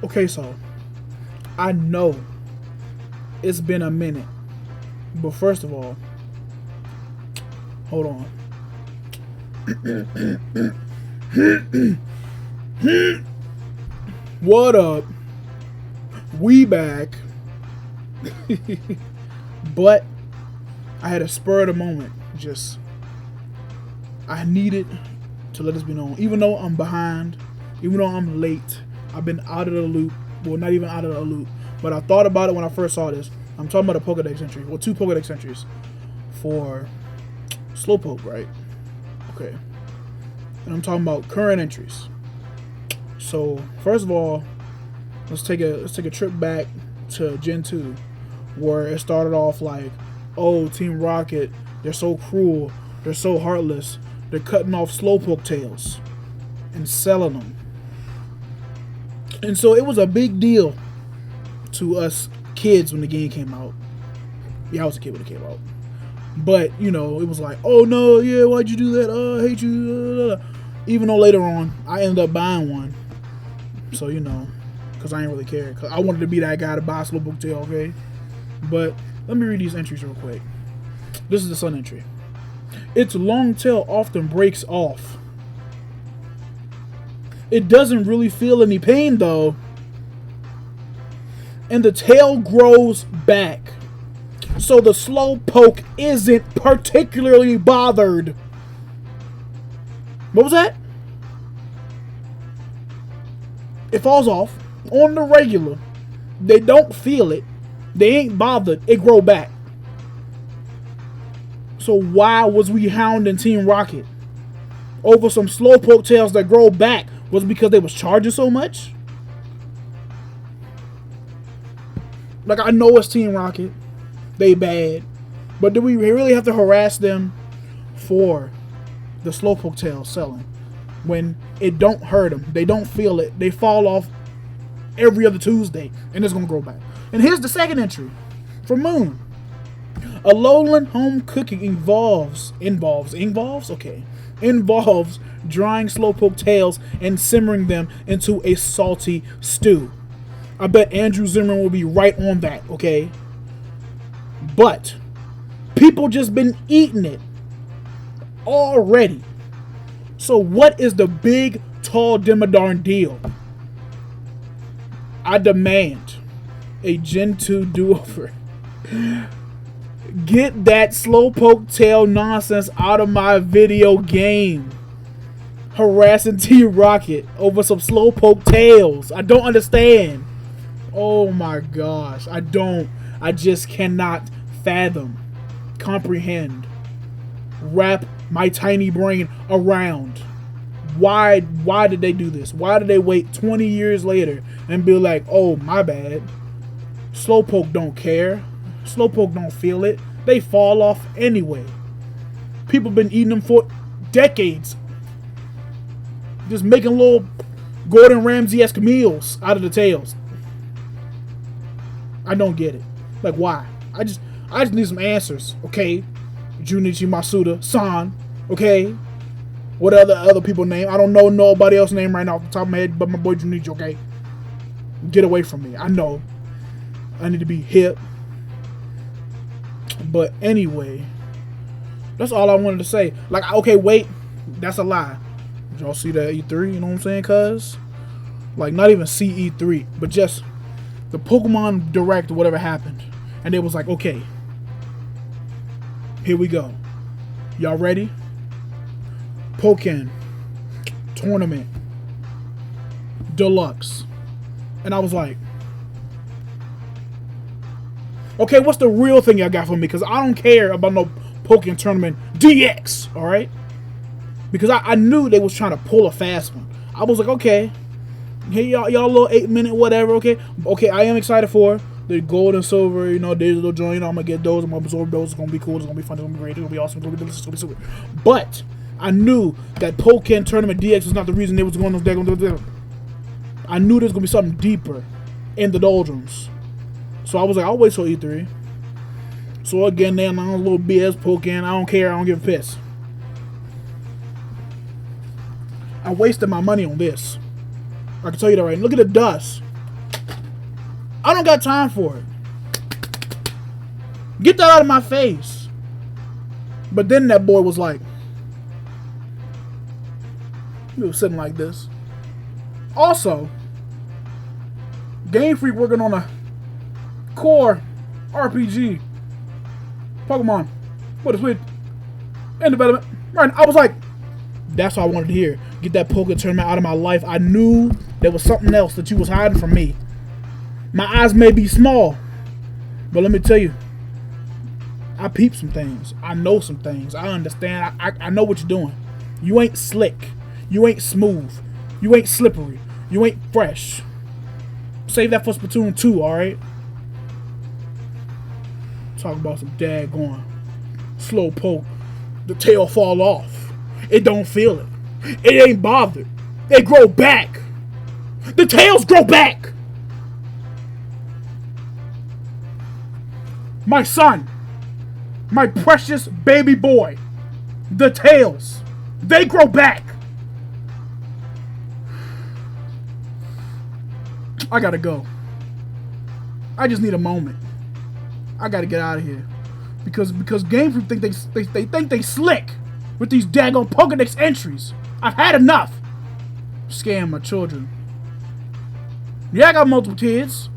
Okay, so I know it's been a minute, but first of all, hold on. What up? We back. But I had a spur of the moment. Just I needed to let this be known. Even though I'm behind, even though I'm late, I've been out of the loop. Well, not even out of the loop, but I thought about it when I first saw this. I'm talking about a Pokedex entry. Well, two Pokedex entries for Slowpoke, right? Okay. And I'm talking about current entries. So first of all, let's take a trip back to Gen 2, where it started off like, oh, Team Rocket, they're so cruel, they're so heartless, they're cutting off Slowpoke tails and selling them. And so it was a big deal to us kids when the game came out. Yeah, I was a kid when it came out. But, you know, it was like, oh no, yeah, why'd you do that? I hate you. Even though later on, I ended up buying one. So, you know, because I didn't really care. Because I wanted to be that guy to buy a Slowpoke tail, okay? But let me read these entries real quick. This is the Sun entry. Its long tail often breaks off. It doesn't really feel any pain though. And the tail grows back. So the Slowpoke isn't particularly bothered. What was that? It falls off on the regular. They don't feel it. They ain't bothered. It grow back. So why was we hounding Team Rocket over some Slowpoke tails that grow back? Was it because they was charging so much? Like, I know it's Team Rocket. They bad. But do we really have to harass them for the Slowpoke tail selling when it don't hurt them? They don't feel it. They fall off every other Tuesday and it's going to grow back. And here's the second entry from Moon. A lowland home cooking involves drying Slowpoke tails and simmering them into a salty stew. I bet Andrew Zimmern will be right on that, okay? But people just been eating it already. So what is the big, tall, dimmadarn deal? I demand a Gen 2 do-over. Get that Slowpoke tail nonsense out of my video game. Harassing T-Rocket over some Slowpoke tails. I don't understand. Oh my gosh. I just cannot fathom, comprehend, wrap my tiny brain around. Why did they do this? Why did they wait 20 years later and be like, oh, my bad. Slowpoke don't care. Slowpoke don't feel it. They fall off anyway. People been eating them for decades. Just making little Gordon Ramsay-esque meals out of the tails. I don't get it. Like, why? I just need some answers, okay? Junichi Masuda-san, okay? What other people name? I don't know nobody else's name right now off the top of my head but my boy Junichi, okay? Get away from me. I know. I need to be hip. But anyway, that's all I wanted to say. Like, okay, wait. That's a lie. Did y'all see that E3? You know what I'm saying, cuz? Like, not even CE3, but just the Pokemon Direct or whatever happened. And it was like, okay, here we go. Y'all ready? Pokken Tournament Deluxe. And I was like, okay, what's the real thing y'all got for me? Because I don't care about no Pokken Tournament DX, alright? Because I knew they was trying to pull a fast one. I was like, okay, hey, y'all little 8-minute whatever, okay? Okay, I am excited for the gold and silver, you know, digital joint. You know, I'm going to get those. I'm going to absorb those. It's going to be cool. It's going to be fun. It's going to be great. It's going to be awesome. It's going to be delicious. It's going to be super. But I knew that Pokken Tournament DX was not the reason they was going those daggone. I knew there was going to be something deeper in the doldrums. So I was like, I'll wait till E3. So again, then I'm a little BS Pokken. I don't care. I don't give a piss. I wasted my money on this. I can tell you that right now. Look at the dust. I don't got time for it. Get that out of my face. But then that boy was like, he was sitting like this. Also, Game Freak working on a core RPG. Pokemon. What is with in development? Right. I was like, that's what I wanted to hear. Get that poker tournament out of my life. I knew there was something else that you was hiding from me. My eyes may be small, but let me tell you, I peep some things. I know some things. I understand. I know what you're doing. You ain't slick. You ain't smooth. You ain't slippery. You ain't fresh. Save that for Splatoon 2, alright? Talk about some daggone slow poke. The tail fall off. It don't feel it. It ain't bothered. They grow back. The tails grow back. My son. My precious baby boy. The tails. They grow back. I gotta go. I just need a moment. I gotta get out of here. Because Game Freak think they think they slick with these daggone Pokedex entries. I've had enough. Scam my children. Yeah, I got multiple kids.